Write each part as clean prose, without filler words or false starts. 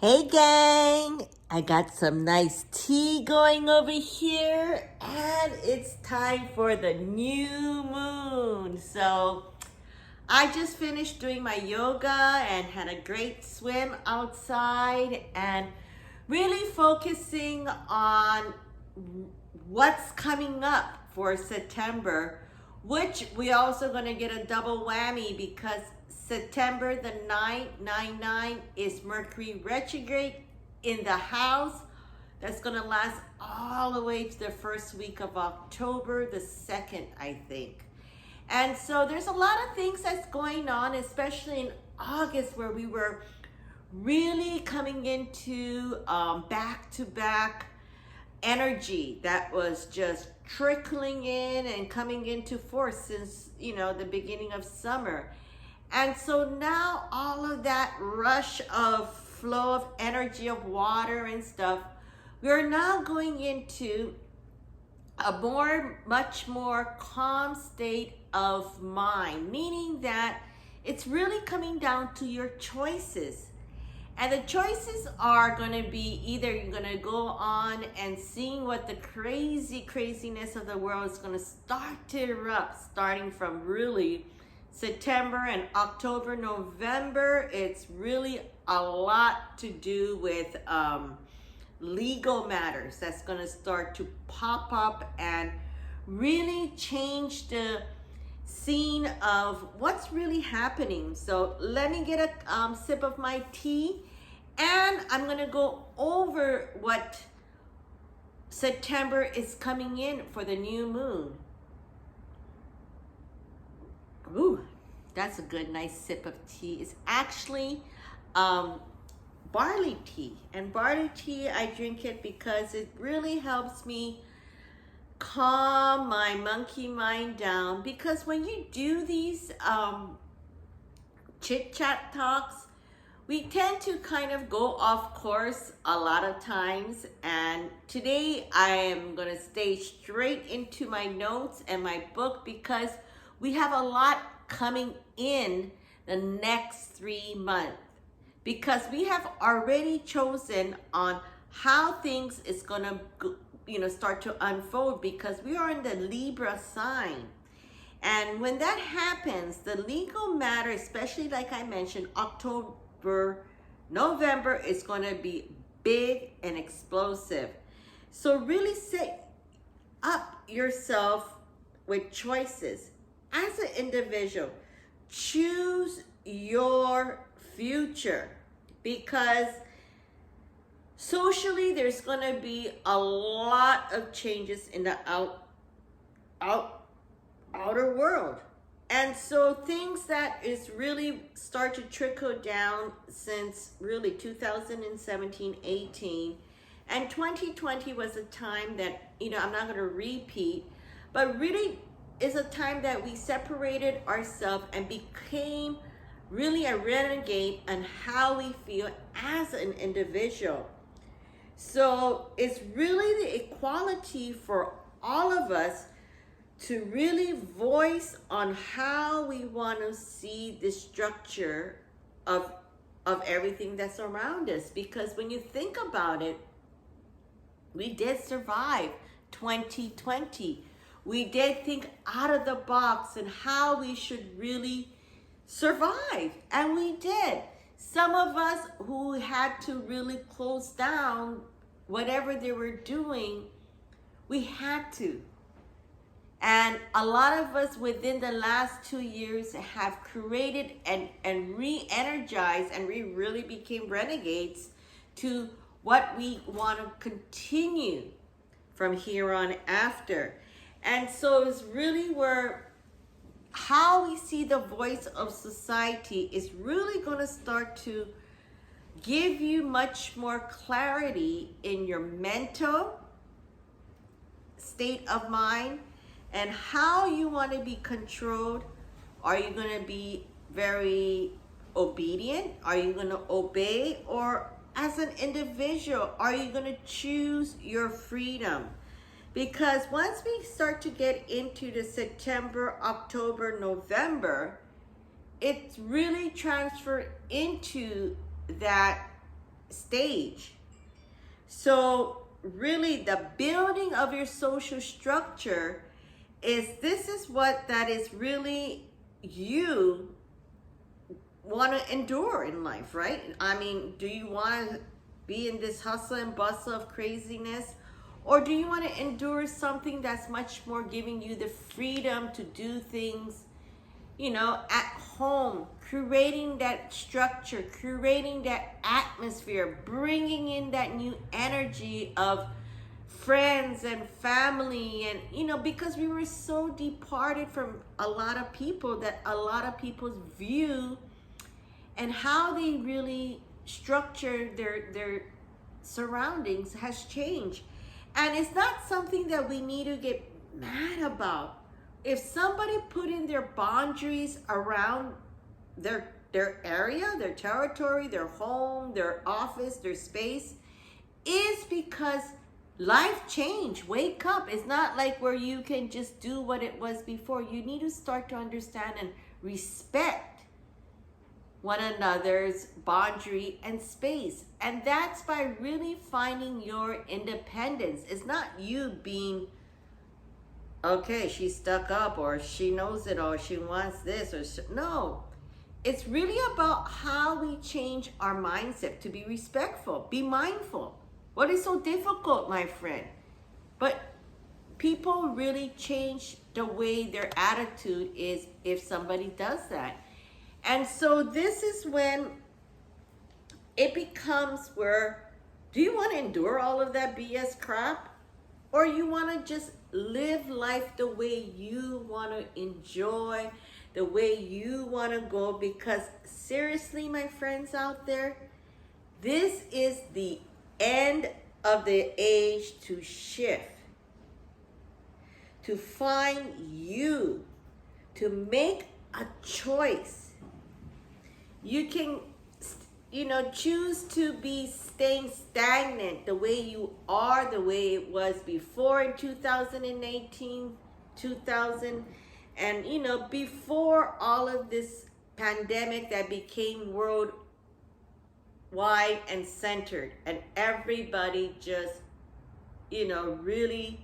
Hey gang, I got some nice tea going over here and it's time for the new moon. So I just finished doing my yoga and had a great swim outside and really focusing on what's coming up for September, which we also going to get a double whammy because September the 9th, 9/9 is Mercury retrograde in the house. That's going to last all the way to the first week of October, the 2nd, I think. And so there's a lot of things that's going on, especially in August, where we were really coming into back-to-back energy that was just trickling in and coming into force since, the beginning of summer. And so now all of that rush of flow of energy of water and stuff, we're now going into a much more calm state of mind, meaning that it's really coming down to your choices. And the choices are going to be either you're going to go on and seeing what the craziness of the world is going to start to erupt, starting from really September and October, November. It's really a lot to do with legal matters that's going to start to pop up and really change the scene of what's really happening. So let me get a sip of my tea and I'm going to go over what September is coming in for the new moon. Ooh, that's a good, nice sip of tea. It's actually barley tea. And barley tea, I drink it because it really helps me calm my monkey mind down. Because when you do these chit-chat talks, we tend to kind of go off course a lot of times. And today I am going to stay straight into my notes and my book because we have a lot coming in the next 3 months, because we have already chosen on how things is going to start to unfold, because we are in the Libra sign. And when that happens, the legal matter, especially like I mentioned, October, November, is going to be big and explosive. So really set up yourself with choices. As an individual, choose your future, because socially there's going to be a lot of changes in the outer world. And so things that is really start to trickle down since really 2017, 18, and 2020 was a time that, I'm not going to repeat, but really is a time that we separated ourselves and became really a renegade on how we feel as an individual. So it's really the equality for all of us to really voice on how we want to see the structure of everything that's around us. Because when you think about it, we did survive 2020. We did think out of the box and how we should really survive. And we did. Some of us who had to really close down whatever they were doing, we had to. And a lot of us within the last 2 years have created and re-energized, and we really became renegades to what we want to continue from here on after. And so it's really where how we see the voice of society is really going to start to give you much more clarity in your mental state of mind and how you want to be controlled. Are you going to be very obedient? Are you going to obey? Or as an individual, are you going to choose your freedom? Because once we start to get into the September, October, November, it's really transferred into that stage. So really the building of your social structure this is what that is really you want to endure in life, right? I mean, do you want to be in this hustle and bustle of craziness? Or do you want to endure something that's much more giving you the freedom to do things, at home, creating that structure, creating that atmosphere, bringing in that new energy of friends and family, and because we were so departed from a lot of people, that a lot of people's view and how they really structure their surroundings has changed. And it's not something that we need to get mad about. If somebody put in their boundaries around their area, their territory, their home, their office, their space, is because life changed. Wake up. It's not like where you can just do what it was before. You need to start to understand and respect one another's boundary and space. And that's by really finding your independence. It's not you being, okay, she's stuck up, or she knows it, or she wants this, or no. It's really about how we change our mindset to be respectful, be mindful. What is so difficult, my friend? But people really change the way their attitude is if somebody does that. And so this is when it becomes where, do you want to endure all of that BS crap? Or you want to just live life the way you want to enjoy, the way you want to go? Because seriously, my friends out there, this is the end of the age to shift, to find you, to make a choice. You can, choose to be staying stagnant the way you are, the way it was before in 2018, 2000, and, before all of this pandemic that became worldwide and centered, and everybody just, really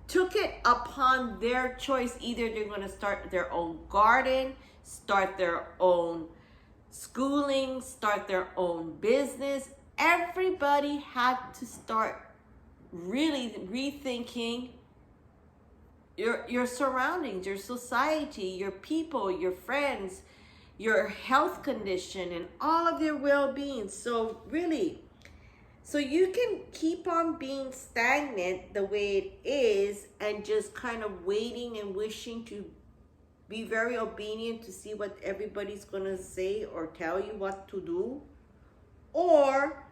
took it upon their choice. Either they're going to start their own garden, start their own schooling, start their own business. Everybody had to start really rethinking your surroundings, your society, your people, your friends, your health condition, and all of their well-being. So you can keep on being stagnant the way it is and just kind of waiting and wishing to be very obedient to see what everybody's gonna say or tell you what to do, or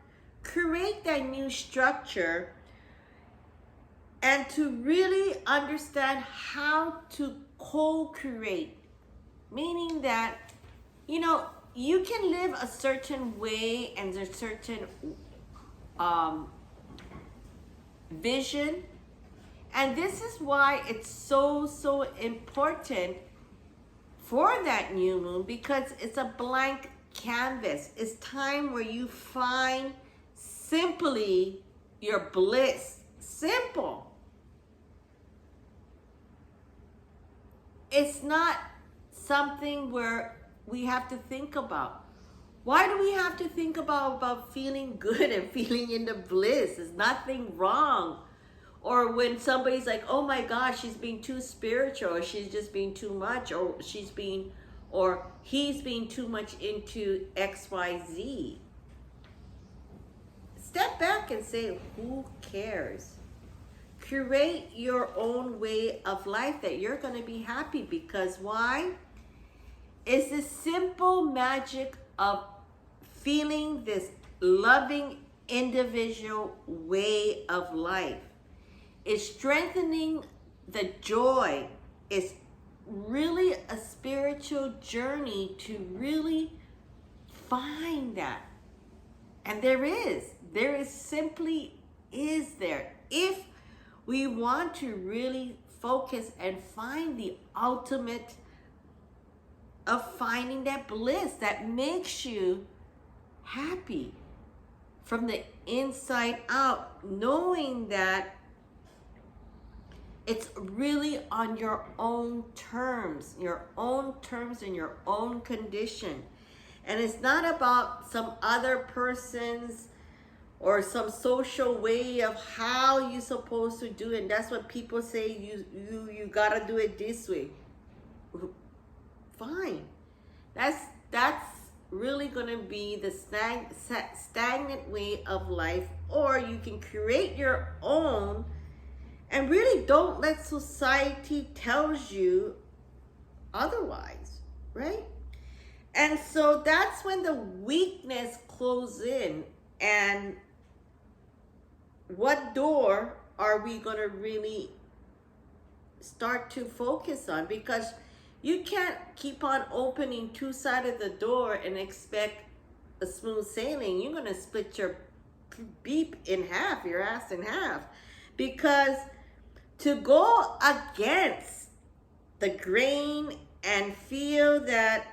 create that new structure and to really understand how to co-create, meaning that you can live a certain way and a certain vision. And this is why it's so important for that new moon, because it's a blank canvas. It's time where you find simply your bliss. Simple. It's not something where we have to think about. Why do we have to think about feeling good and feeling in the bliss? There's nothing wrong. Or when somebody's like, oh my gosh, she's being too spiritual, or she's just being too much, or he's being too much into XYZ. Step back and say, who cares? Create your own way of life that you're going to be happy. Because why? It's the simple magic of feeling this loving individual way of life. It's strengthening the joy. It's really a spiritual journey to really find that. And there simply is there. If we want to really focus and find the ultimate of finding that bliss that makes you happy. from the inside out, knowing that it's really on your own terms and your own condition. And it's not about some other person's or some social way of how you're supposed to do it. And that's what people say, you gotta do it this way. Fine. That's really gonna be the stagnant way of life, or you can create your own and really don't let society tells you otherwise, right? And so that's when the weakness closes in. And what door are we going to really start to focus on? Because you can't keep on opening two sides of the door and expect a smooth sailing. You're going to split your beep in half, your ass in half. Because to go against the grain and feel that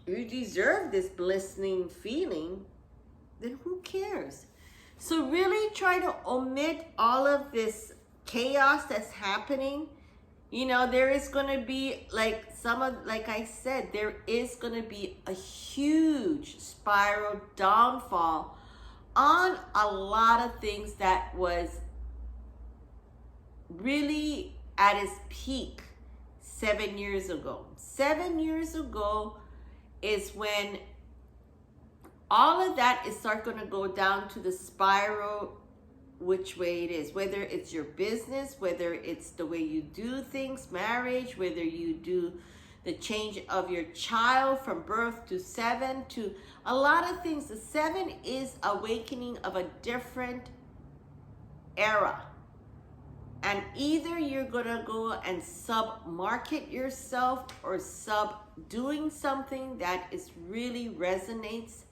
you deserve this blissing feeling, then who cares? So really try to omit all of this chaos that's happening. You know, there is going to be, like I said, there is going to be a huge spiral downfall on a lot of things that was really at its peak 7 years ago. 7 years ago is when all of that is start going to go down to the spiral, which way it is, whether it's your business, whether it's the way you do things, marriage, whether you do the change of your child from birth to 7, to a lot of things. The 7 is awakening of a different era. And either you're gonna go and sub-market yourself or doing something that is really resonates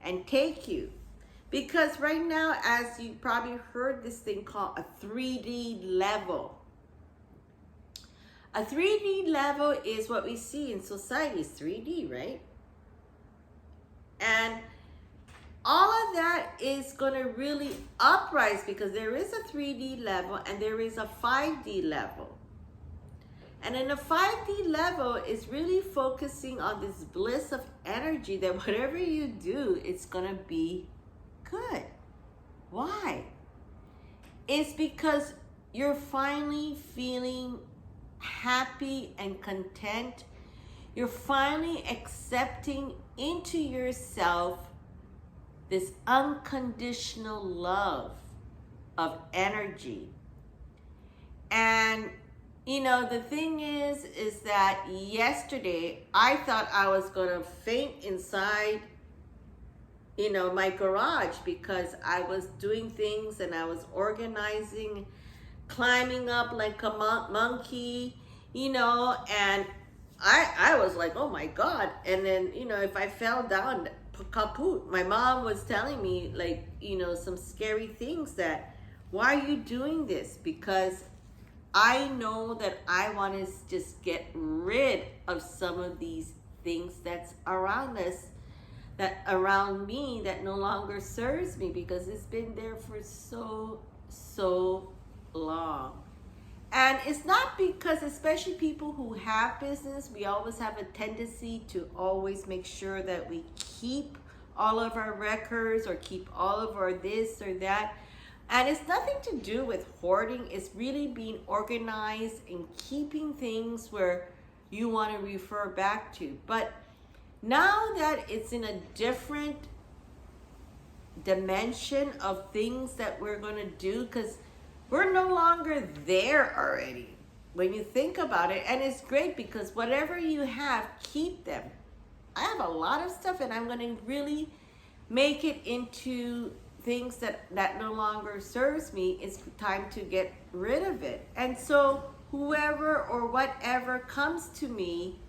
and take you. Because right now, as you probably heard this thing called a 3D level. A 3D level is what we see in society, is 3D, right? And all of that is going to really uprise, because there is a 3D level and there is a 5D level. And in a 5D level is really focusing on this bliss of energy that whatever you do, it's going to be good. Why? It's because you're finally feeling happy and content. You're finally accepting into yourself this unconditional love of energy. And you know, the thing is that yesterday I thought I was gonna faint inside, you know, my garage, because I was doing things and I was organizing, climbing up like a monkey, you know, and I was like, oh my God. And then, you know, if I fell down, kaput. My mom was telling me, like, you know, some scary things, that why are you doing this? Because I know that I want to just get rid of some of these things that's around us, that around me, that no longer serves me, because it's been there for so long. And it's not because, especially people who have business, we always have a tendency to always make sure that we keep all of our records or keep all of our this or that. And it's nothing to do with hoarding. It's really being organized and keeping things where you want to refer back to. But now that it's in a different dimension of things that we're going to do, because we're no longer there already when you think about it. And it's great, because whatever you have, keep them. I have a lot of stuff, and I'm going to really make it into things that no longer serves me. It's time to get rid of it. And so whoever or whatever comes to me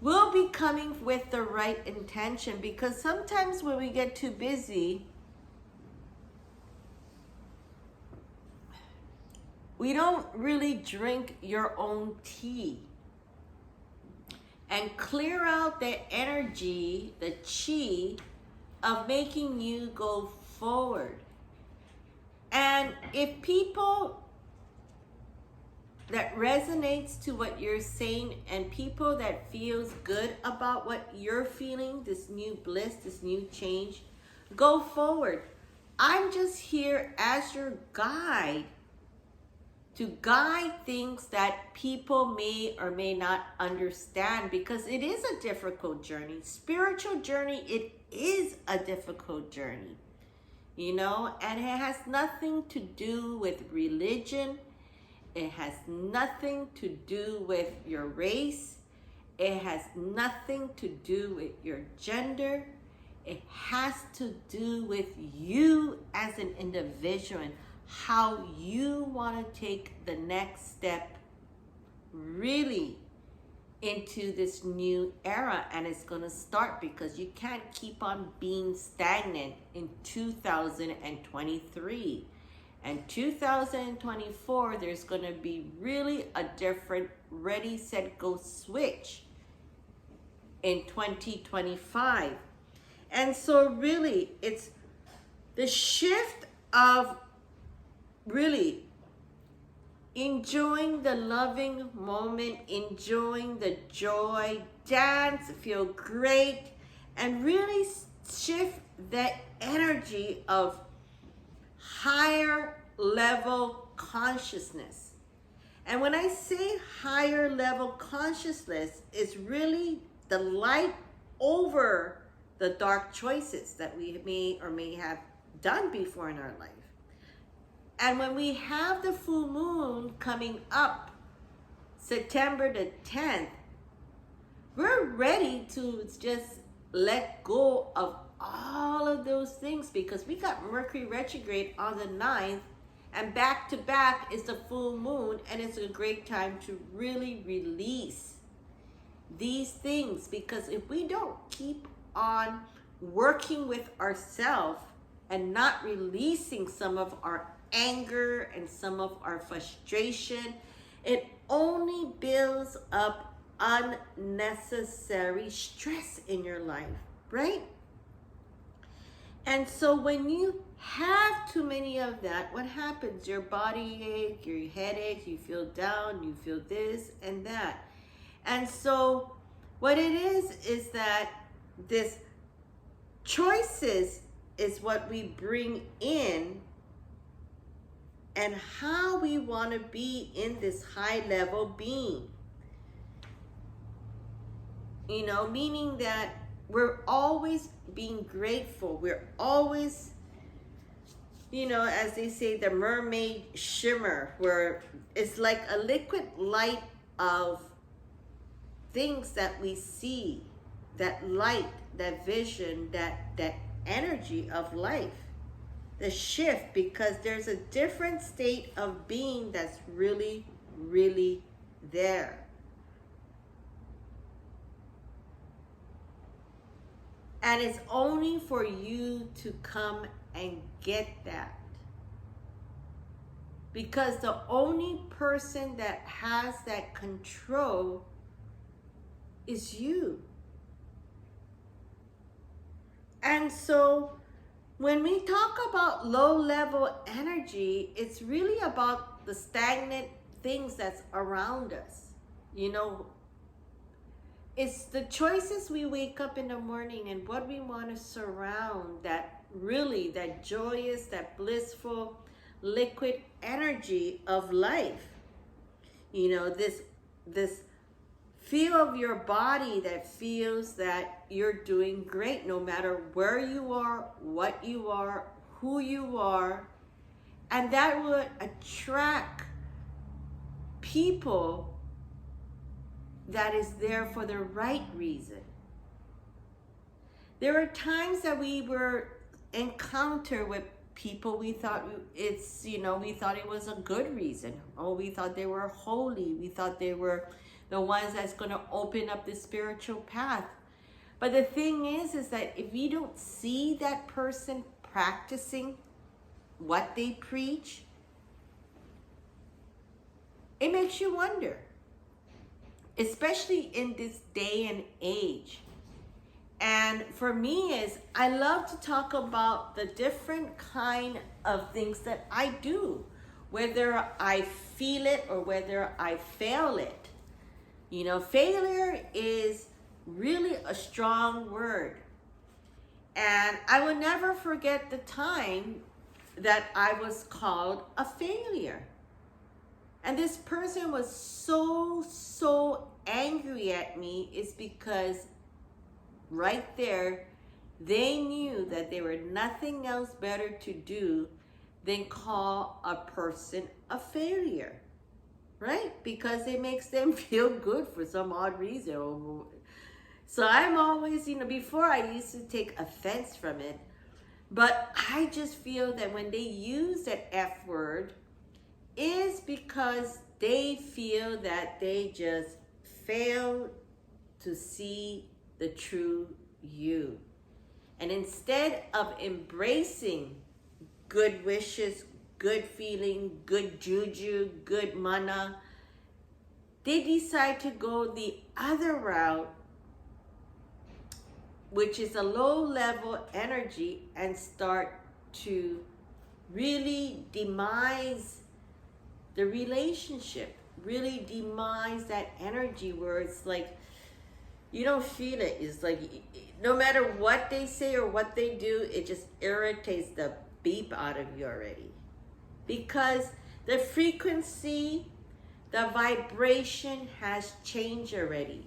will be coming with the right intention, because sometimes when we get too busy, we don't really drink your own tea and clear out the energy, the chi, of making you go forward. And if people that resonates to what you're saying and people that feels good about what you're feeling, this new bliss, this new change, go forward. I'm just here as your guide to guide things that people may or may not understand, because it is a difficult journey. Spiritual journey, it is a difficult journey, you know, and it has nothing to do with religion. It has nothing to do with your race. It has nothing to do with your gender. It has to do with you as an individual and how you want to take the next step really into this new era. And it's going to start, because you can't keep on being stagnant in 2023. And 2024, there's going to be really a different ready, set, go switch in 2025. And so really, it's the shift of really enjoying the loving moment, enjoying the joy, dance, feel great, and really shift that energy of higher level consciousness. And when I say higher level consciousness, it's really the light over the dark choices that we may or may have done before in our life. And when we have the full moon coming up September the 10th, we're ready to just let go of all of those things, because we got Mercury retrograde on the 9th, and back to back is the full moon, and it's a great time to really release these things. Because if we don't keep on working with ourselves and not releasing some of our anger and some of our frustration, it only builds up unnecessary stress in your life, right? And so when you have too many of that, what happens? Your body ache, your headache, you feel down, you feel this and that. And so what it is that this choices is what we bring in, and how we want to be in this high level being. You know, meaning that we're always being grateful. We're always, you know, as they say, the mermaid shimmer, where it's like a liquid light of things that we see, that light, that vision, that energy of life, the shift, because there's a different state of being that's really, really there. And it's only for you to come and get that. Because the only person that has that control is you. And so when we talk about low level energy, it's really about the stagnant things that's around us. You know, it's the choices we wake up in the morning and what we want to surround, that really, that joyous, that blissful, liquid energy of life. You know, this feel of your body that feels that you're doing great no matter where you are, what you are, who you are. And that would attract people that is there for the right reason. There are times that we were encounter with people, we thought it's, you know, we thought it was a good reason. Oh, we thought they were holy. We thought they were the ones that's going to open up the spiritual path. But the thing is that if you don't see that person practicing what they preach, it makes you wonder, especially in this day and age. And for me is I love to talk about the different kind of things that I do, whether I feel it or whether I fail it. You know, failure is really a strong word. And I will never forget the time that I was called a failure. And this person was so angry at me is because right there, they knew that there were nothing else better to do than call a person a failure, right? Because it makes them feel good for some odd reason. So I'm always, you know, before I used to take offense from it, but I just feel that when they use that F word is because they feel that they just fail to see the true you. And instead of embracing good wishes, good feeling, good juju, good mana, they decide to go the other route, which is a low level energy, and start to really demise the relationship, really demise that energy where it's like, you don't feel it. It's like, no matter what they say or what they do, it just irritates the beep out of you already. Because the frequency, the vibration has changed already.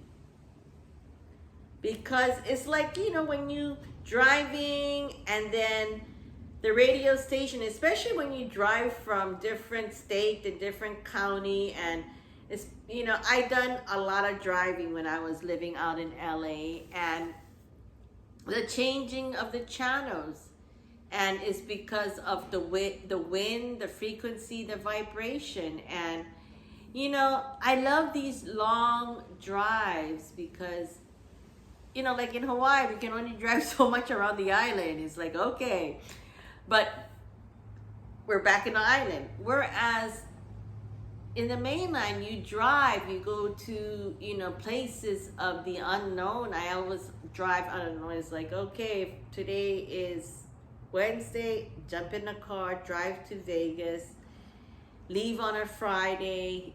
Because it's like, you know, when you driving and then the radio station, especially when you drive from different state to different county, and it's, you know, I done a lot of driving when I was living out in LA, and the changing of the channels, and it's because of the wind, the frequency, the vibration. And you know, I love these long drives because, you know, like in Hawaii, we can only drive so much around the island. It's like, okay, but we're back in the island. Whereas in the mainland, you drive, you go to, you know, places of the unknown. I always drive unknown. It's like, okay, if today is Wednesday, jump in the car, drive to Vegas, leave on a Friday,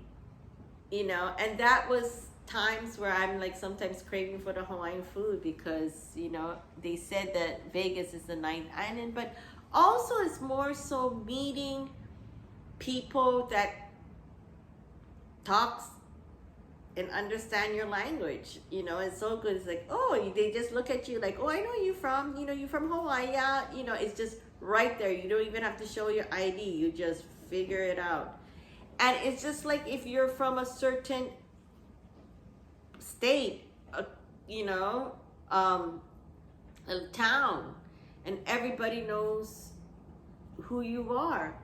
you know, and that was times where I'm like sometimes craving for the Hawaiian food because, you know, they said that Vegas is the ninth island, but also it's more so meeting people that talks and understand your language. You know, it's so good. It's like, oh, they just look at you like, oh, I know you from, you know, you from Hawaii. Yeah, you know, it's just right there. You don't even have to show your ID. You just figure it out. And it's just like if you're from a certain state, you know, a town, and everybody knows who you are.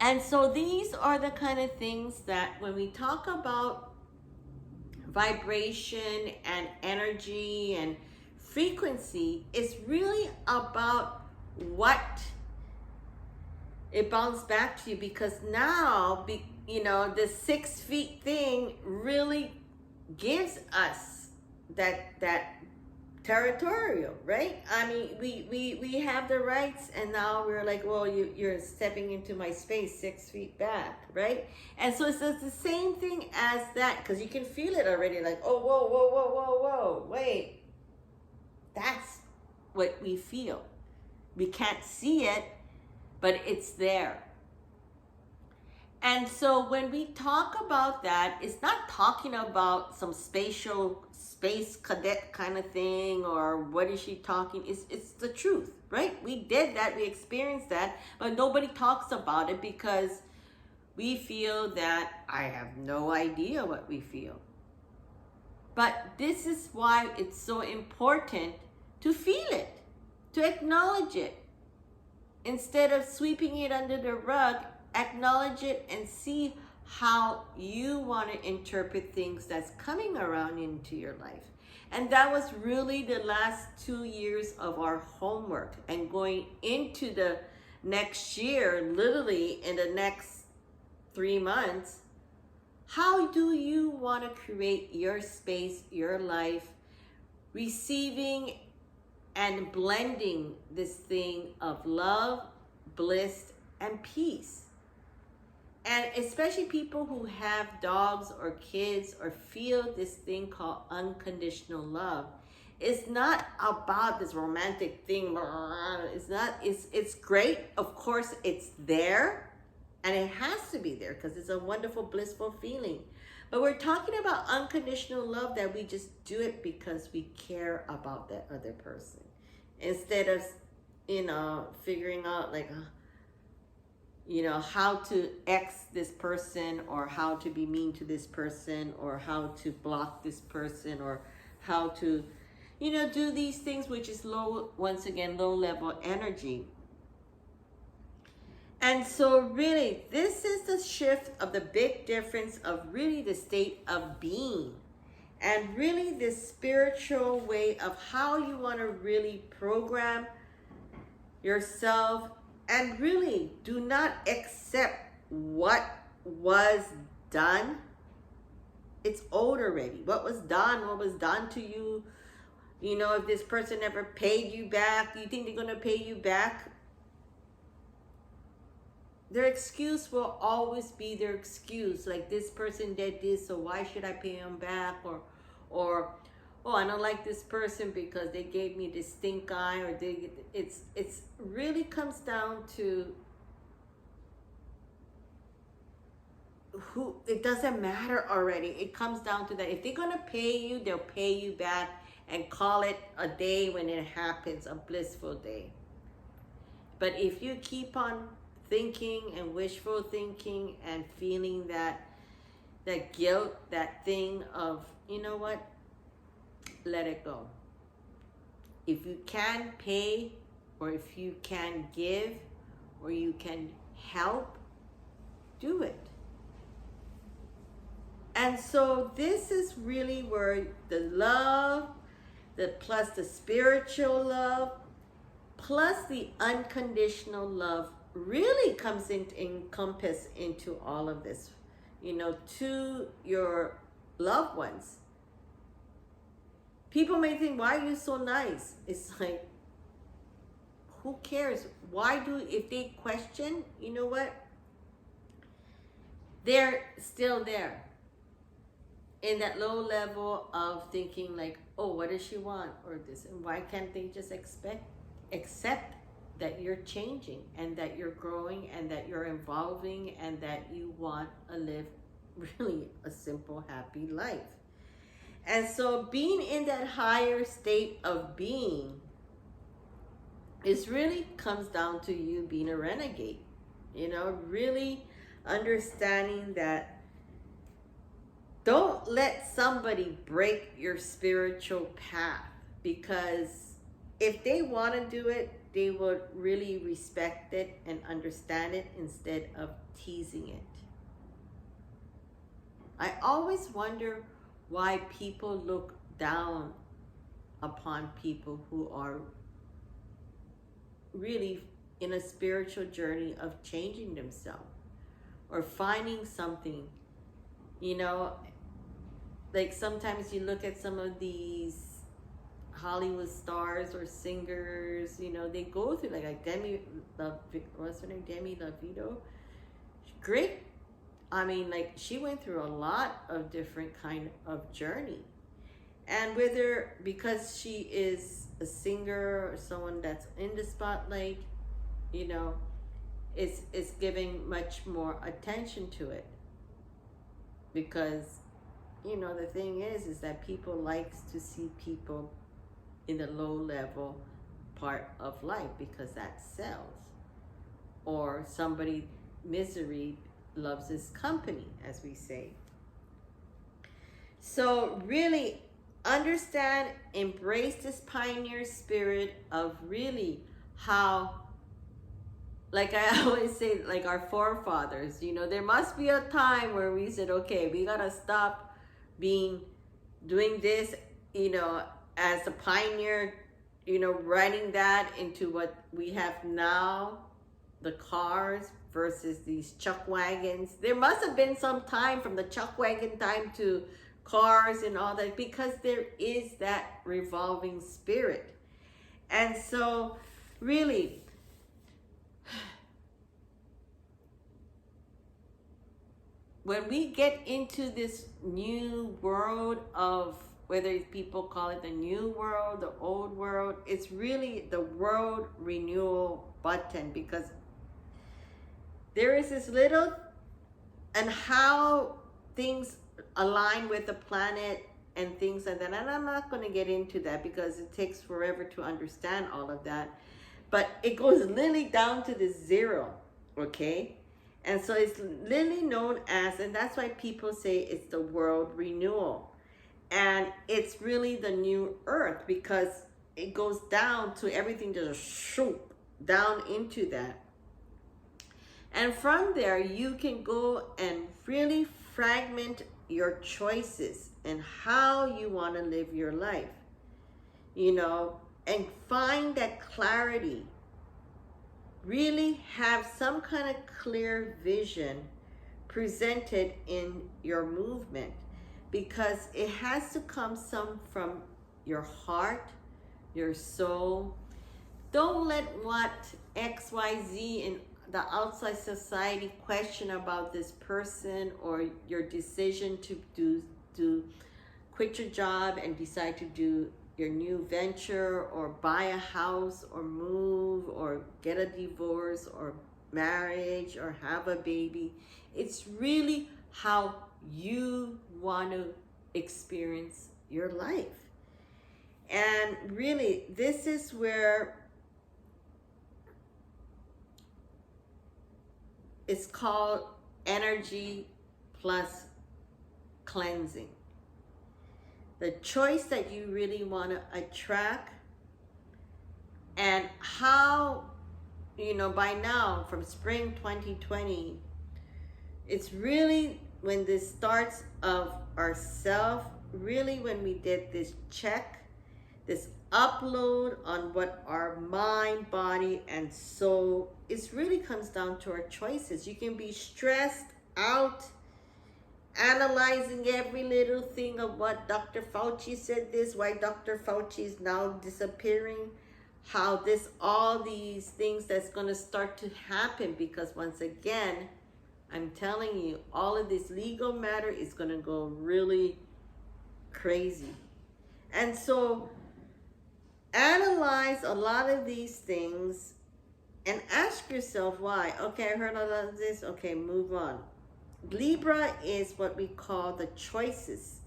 And so these are the kind of things that when we talk about vibration and energy and frequency, it's really about what it bounced back to you. Because now, you know, the 6 feet thing really gives us that territorial, right? I mean, we have the rights, and now we're like, well, you're stepping into my space 6 feet back, right? And so it's the same thing as that, because you can feel it already, like, oh, whoa, wait. That's what we feel. We can't see it, but it's there. And so when we talk about that, it's not talking about some space cadet kind of thing, or what is she talking? It's the truth, right? We did that, we experienced that, but nobody talks about it because we feel that I have no idea what we feel. But this is why it's so important to feel it, to acknowledge it. Instead of sweeping it under the rug, acknowledge it and see how you want to interpret things that's coming around into your life. And that was really the last 2 years of our homework, and going into the next year, literally in the next 3 months, How do you want to create your space, your life, receiving and blending this thing of love, bliss, and peace? And especially people who have dogs or kids or feel this thing called unconditional love. It's not about this romantic thing. It's not, it's great. Of course, it's there. And it has to be there because it's a wonderful, blissful feeling. But we're talking about unconditional love, that we just do it because we care about that other person. Instead of, figuring out like, how to X this person, or how to be mean to this person, or how to block this person, or how to, do these things, which is low, once again, low level energy. And so really, this is the shift of the big difference of really the state of being, and really this spiritual way of how you want to really program yourself, and really do not accept what was done. It's old already. What was done to you. If this person never paid you back, do you think they're going to pay you back? Their excuse will always be their excuse. Like, this person did this, so why should I pay them back? Or oh, I don't like this person because they gave me this stink eye, or it's really comes down to who. It doesn't matter already. It comes down to that. If they're gonna pay you, they'll pay you back, and call it a day when it happens, a blissful day. But if you keep on thinking and wishful thinking and feeling that guilt, that thing of, you know what, let it go. If you can pay, or if you can give, or you can help, do it. And so this is really where the love, plus the spiritual love, plus the unconditional love really comes encompass into all of this, to your loved ones. People may think, why are you so nice? It's like, who cares? If they question, you know what? They're still there in that low level of thinking like, oh, what does she want? Or this, and why can't they just accept that you're changing, and that you're growing, and that you're evolving, and that you want to live really a simple, happy life. And so being in that higher state of being is really comes down to you being a renegade, really understanding that don't let somebody break your spiritual path, because if they want to do it, they would really respect it and understand it instead of teasing it. I always wonder why people look down upon people who are really in a spiritual journey of changing themselves or finding something, like sometimes you look at some of these Hollywood stars or singers, they go through like Demi Lovato. Great. I mean, like, she went through a lot of different kind of journey. And because she is a singer or someone that's in the spotlight, it's giving much more attention to it. Because, the thing is that people likes to see people in the low level part of life, because that sells. Or somebody, misery loves his company, as we say. So really understand, embrace this pioneer spirit of really how, like I always say, like our forefathers, there must be a time where we said, okay, we gotta stop doing this, as a pioneer, writing that into what we have now, the cars versus these chuck wagons. There must have been some time from the chuck wagon time to cars and all that, because there is that revolving spirit. And so really, when we get into this new world of, whether people call it the new world, the old world, it's really the world renewal button, because there is this little, and how things align with the planet and things like that. And I'm not going to get into that because it takes forever to understand all of that. But it goes literally down to the zero, okay? And so it's literally known as, and that's why people say it's the world renewal. And it's really the new earth, because it goes down to everything, just shoot down into that. And from there, you can go and really fragment your choices and how you want to live your life, you know, and find that clarity. Really have some kind of clear vision presented in your movement, because it has to come some from your heart, your soul. Don't let what XYZ and the outside society question about this person, or your decision to quit your job and decide to do your new venture, or buy a house, or move, or get a divorce, or marriage, or have a baby. It's really how you want to experience your life. And really, this is where it's called energy plus cleansing. The choice that you really want to attract, and how, you know, by now, from spring 2020, it's really when this starts of ourself, really when we did this check, this upload on what our mind, body, and soul, it really comes down to our choices. You can be stressed out, analyzing every little thing of what Dr. Fauci said this, why Dr. Fauci is now disappearing, how this, all these things that's going to start to happen, because once again, I'm telling you, all of this legal matter is going to go really crazy. And so analyze a lot of these things and ask yourself why. Okay, I heard a lot of this. Okay, move on. Libra is what we call the choices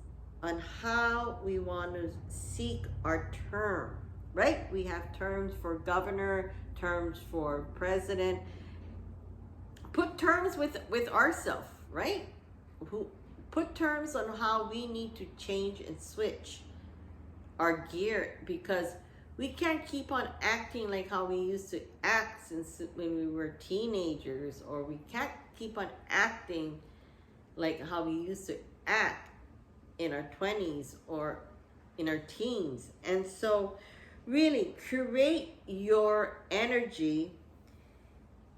on how we want to seek our term, right? We have terms for governor, terms for president. Put terms with ourselves, right? Put terms on how we need to change and switch our gear, because we can't keep on acting like how we used to act since when we were teenagers, or we can't keep on acting like how we used to act in our 20s or in our teens. And so really create your energy,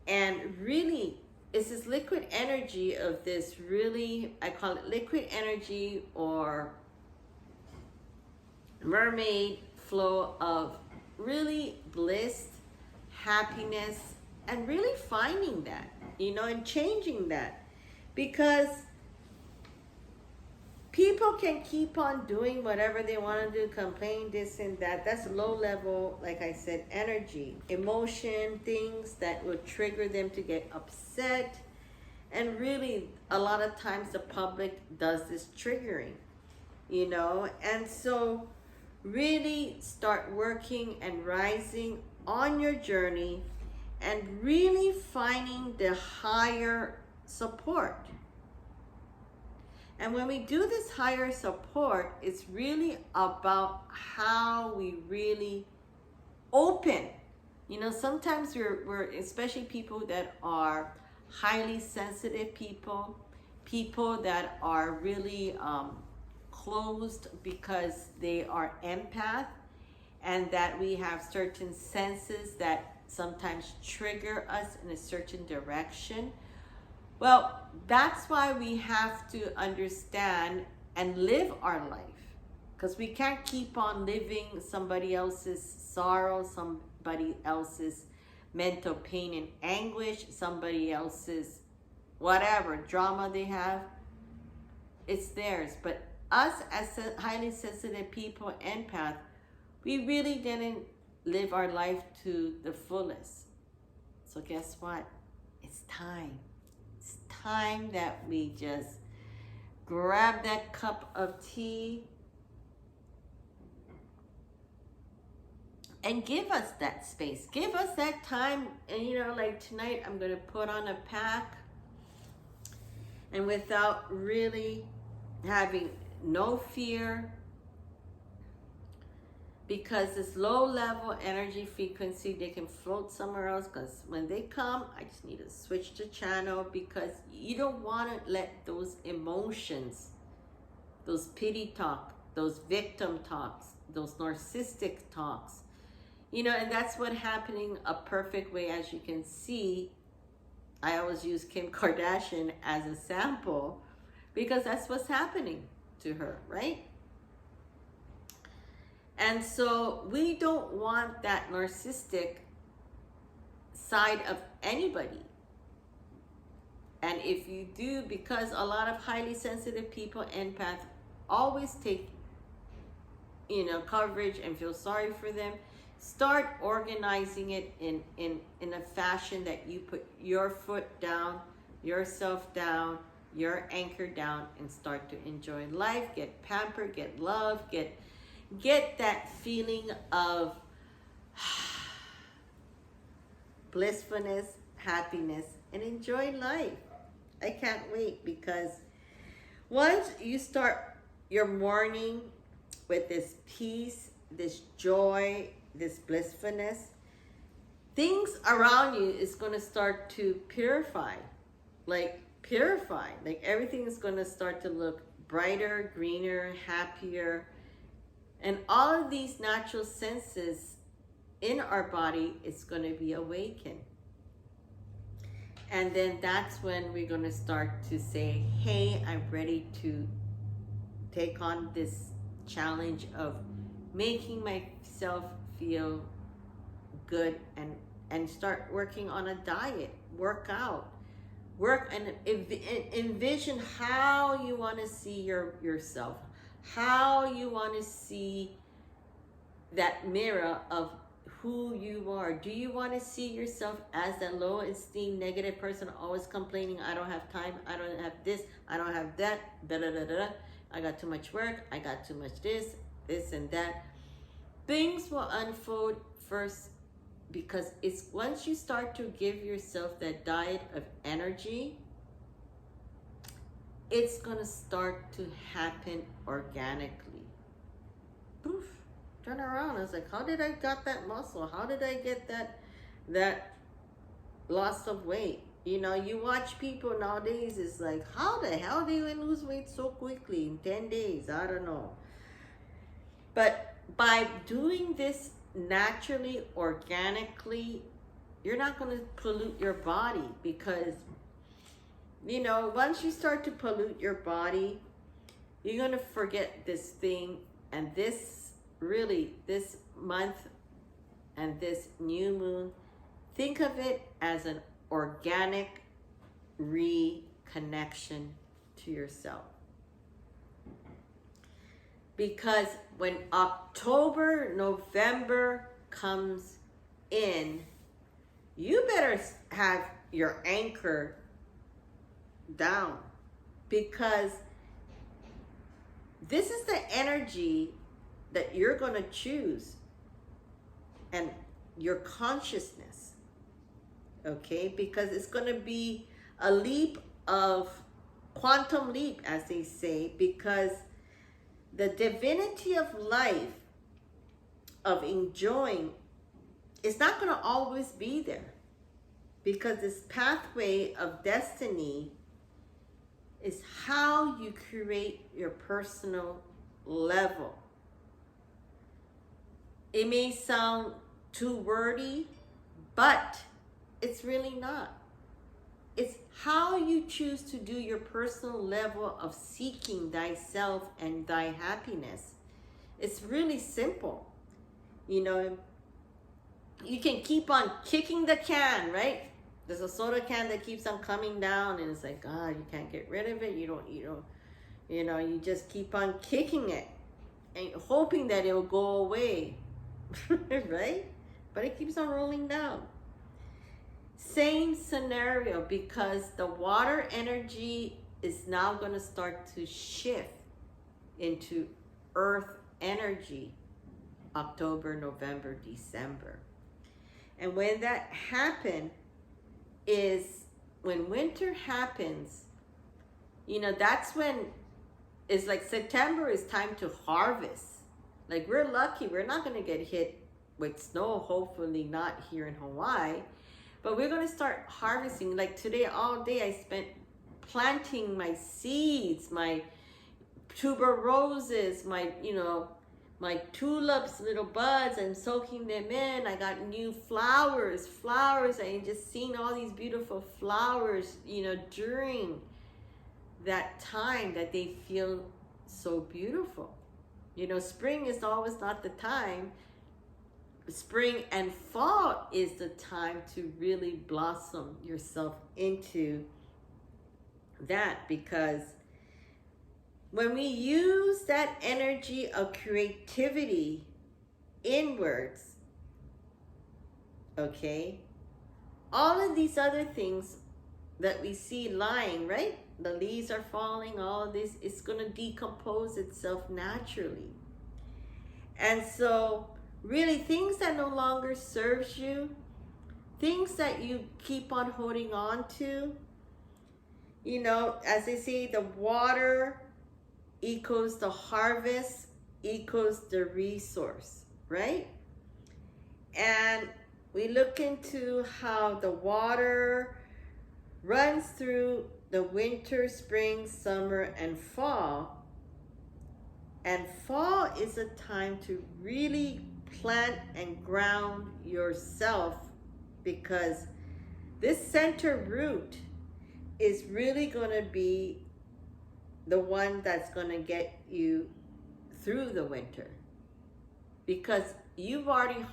and really it's this liquid energy of this, really, I call it liquid energy or mermaid flow of really bliss, happiness, and really finding that, you know, and changing that. Because people can keep on doing whatever they want to do, complain this and that. That's low level, like I said, energy, emotion, things that will trigger them to get upset. And really, a lot of times the public does this triggering, you know. And so really start working and rising on your journey, and really finding the higher support. And when we do this higher support, it's really about how we really open. You know, sometimes we're especially people that are highly sensitive people that are really closed because they are empath, and that we have certain senses that sometimes trigger us in a certain direction. Well, that's why we have to understand and live our life. Because we can't keep on living somebody else's sorrow, somebody else's mental pain and anguish, somebody else's whatever drama they have. It's theirs. But us as highly sensitive people, empath, we really didn't live our life to the fullest. So guess what? It's time. It's time that we just grab that cup of tea and give us that space. Give us that time. And you know, like tonight, I'm going to put on a pack. And without really having no fear, because this low level energy frequency, they can float somewhere else, because when they come, I just need to switch the channel, because you don't want to let those emotions, those pity talk, those victim talks, those narcissistic talks, you know, and that's what happening a perfect way. As you can see, I always use Kim Kardashian as a sample, because that's what's happening to her, right? And so we don't want that narcissistic side of anybody. And if you do, because a lot of highly sensitive people, empaths, always take, you know, coverage and feel sorry for them, start organizing it in a fashion that you put your foot down, yourself down, your anchor down, and start to enjoy life, get pampered, get love, get that feeling of blissfulness, happiness, and enjoy life. I can't wait, because once you start your morning with this peace, this joy, this blissfulness, things around you is going to start to purify. Like everything is going to start to look brighter, greener, happier. And all of these natural senses in our body is going to be awakened. And then that's when we're going to start to say, hey, I'm ready to take on this challenge of making myself feel good, and start working on a diet, work and envision how you want to see yourself, how you want to see that mirror of who you are. Do you want to see yourself as that low esteem, negative person, always complaining, I don't have time, I don't have this, I don't have that, da da da da, I got too much work, I got too much this and that? Things will unfold first, because it's once you start to give yourself that diet of energy, it's gonna start to happen organically. Poof, turn around. I was like, how did I got that muscle? How did I get that loss of weight? You know, you watch people nowadays, it's like, how the hell do you lose weight so quickly in 10 days? I don't know. But by doing this naturally, organically, you're not going to pollute your body, because, you know, once you start to pollute your body, you're going to forget this thing. And this month and this new moon, think of it as an organic reconnection to yourself. Because when October, November comes in, you better have your anchor down, because this is the energy that you're going to choose, and your consciousness, okay? Because it's going to be a leap of quantum leap, as they say, because the divinity of life, of enjoying, is not going to always be there, because this pathway of destiny is how you create your personal level. It may sound too wordy, But it's really not. It's how you choose to do your personal level of seeking thyself and thy happiness. It's really simple. You know, you can keep on kicking the can, right? There's a soda can that keeps on coming down, and it's like, you can't get rid of it. You just keep on kicking it and hoping that it will go away, right? But it keeps on rolling down. Same scenario, because the water energy is now going to start to shift into earth energy, October, November, December. And when that happens is when winter happens, that's when it's like September is time to harvest. Like, we're lucky. We're not going to get hit with snow, hopefully not here in Hawaii. But we're going to start harvesting. Like today, all day, I spent planting my seeds, my tuberoses, my tulips, little buds. I'm soaking them in. I got new flowers. I just seen all these beautiful flowers, during that time that they feel so beautiful. Spring is always not the time. Spring and fall is the time to really blossom yourself into that, because when we use that energy of creativity inwards, okay, all of these other things that we see lying, right? The leaves are falling, all of this is going to decompose itself naturally. And so really, things that no longer serves you, things that you keep on holding on to, as they say, the water equals the harvest, equals the resource, right? And we look into how the water runs through the winter, spring, summer, and fall. And fall is a time to really plant and ground yourself, because this center root is really going to be the one that's going to get you through the winter, because you've already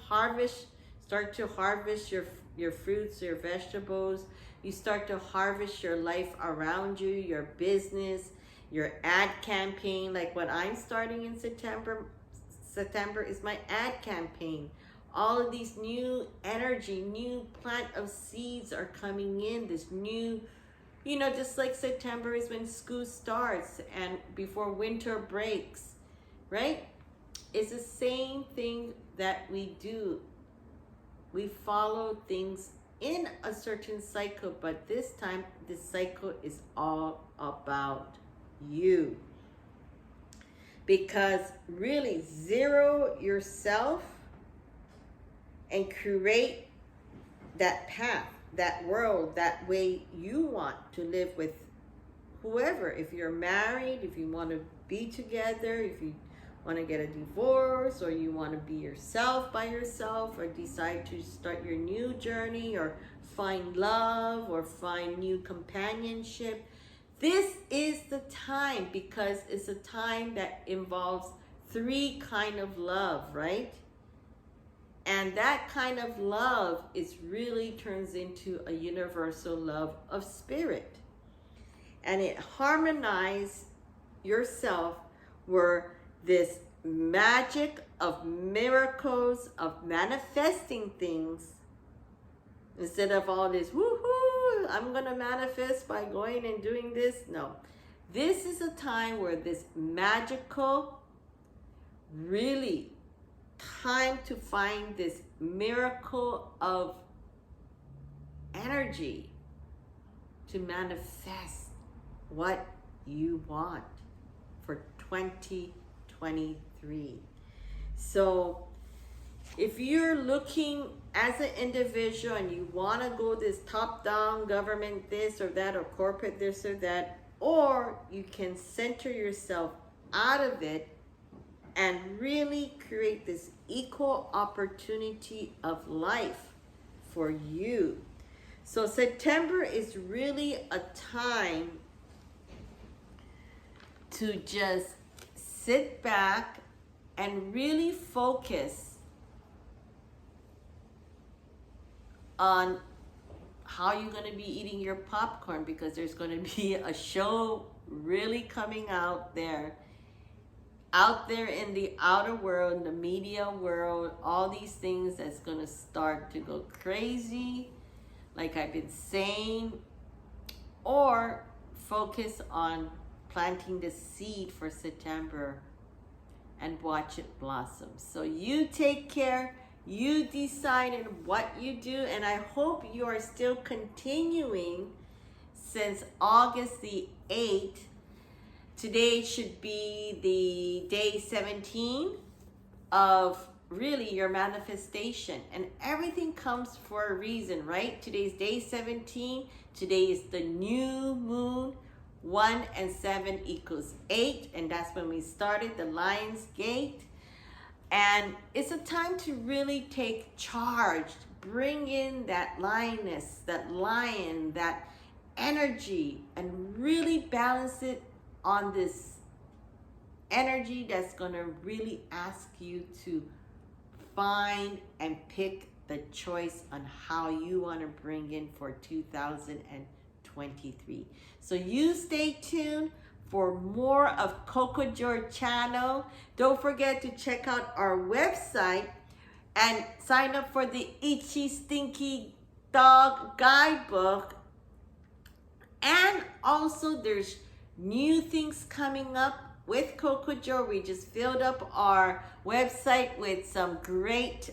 start to harvest your fruits, your vegetables. You start to harvest your life around you, your business, your ad campaign. Like what I'm starting in September is my ad campaign. All of these new energy, new plant of seeds are coming in. This new, just like September is when school starts and before winter breaks, right? It's the same thing that we do. We follow things in a certain cycle, but this time, this cycle is all about you. Because really, zero yourself and create that path, that world, that way you want to live with whoever. If you're married, if you want to be together, if you want to get a divorce, or you want to be yourself by yourself, or decide to start your new journey, or find love, or find new companionship. This is the time, because it's a time that involves three kind of love, right? And that kind of love really turns into a universal love of spirit. And it harmonizes yourself where this magic of miracles, of manifesting things, instead of all this, woohoo, I'm going to manifest by going and doing this. No, this is a time where this magical, really time to find this miracle of energy to manifest what you want for 2023. So if you're looking as an individual and you want to go this top-down government this or that, or corporate this or that, or you can center yourself out of it and really create this equal opportunity of life for you. So September is really a time to just sit back and really focus on how you're going to be eating your popcorn, because there's going to be a show really coming out there in the outer world, the media world, all these things that's going to start to go crazy, like I've been saying, or focus on planting the seed for September and watch it blossom. So you take care, you decide on what you do, and I hope you are still continuing since August the 8th. Today should be the day 17 of really your manifestation, and everything comes for a reason, right? Today's day 17. Today is the new moon. 1 and 7 equals 8, and that's when we started the Lion's Gate. And it's a time to really take charge, bring in that lioness, that lion, that energy, and really balance it on this energy that's going to really ask you to find and pick the choice on how you want to bring in for 2023. So you stay tuned for more of Coco Joy channel. Don't forget to check out our website and sign up for the Itchy Stinky Dog Guidebook. And also there's new things coming up with Coco Joy. We just filled up our website with some great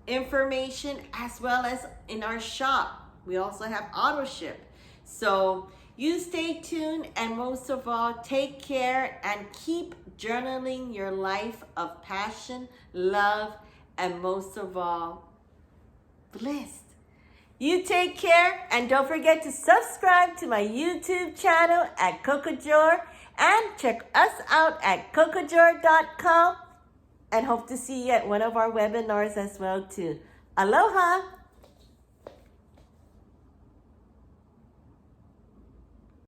information, as well as in our shop. We also have auto ship. So you stay tuned, and most of all, take care and keep journaling your life of passion, love, and most of all, blessed. You take care, and don't forget to subscribe to my YouTube channel at Coco Joy, and check us out at cocojoy.com, and hope to see you at one of our webinars as well too. Aloha!